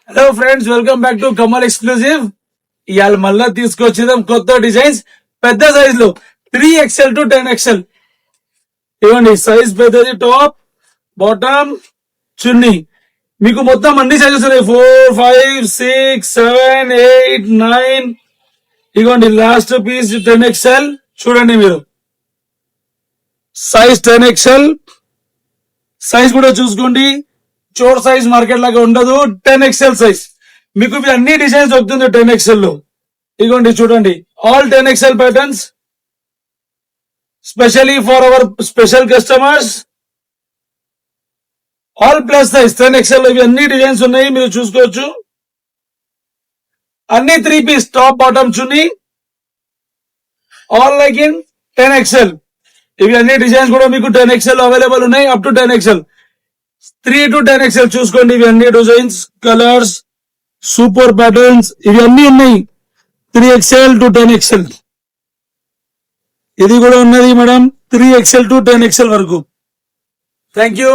Hello friends, welcome back to Kamal exclusive. ఇవాళ మళ్ళా తీసుకొచ్చేదాం కొత్త డిజైన్స్ పెద్ద సైజ్ లో 3XL టు 10XL. ఇవ్వండి, సైజ్ పెద్దది, టాప్ బాటమ్ చున్నీ. మీకు మొత్తం అన్ని సైజెస్ ఉన్నాయి, 4, 5, 6, 7, 8, 9. ఇవ్వండి, లాస్ట్ పీస్ 10XL. చూడండి మీరు, సైజ్ 10XL సైజ్ కూడా చూసుకోండి. చోర్ సైజ్ మార్కెట్ లాగా ఉండదు, 10XL సైజ్. మీకు ఇవి అన్ని డిజైన్స్ దొరుకుతుంది 10XL లో. ఇగోండి చూడండి, all 10XL patterns specially for hour special customers. All plus size 10XL లో ఇవి అన్ని డిజైన్స్ ఉన్నాయి, మీరు చూసుకోవచ్చు. అన్ని 3 piece top bottom chunni, all like in 10XL. ఇవి అన్ని డిజైన్స్ కూడా మీకు 10XL అవైలబుల్ ఉన్నాయి, up to 10XL. 3 to 10XL చూసుకోండి. ఇవి అన్ని డిజైన్స్, కలర్స్, సూపర్ ప్యాటర్న్స్ ఇవి అన్ని ఉన్నాయి. 3XL to 10XL. ఇది కూడా ఉన్నది మేడం, 3XL to 10XL వరకు. Thank you.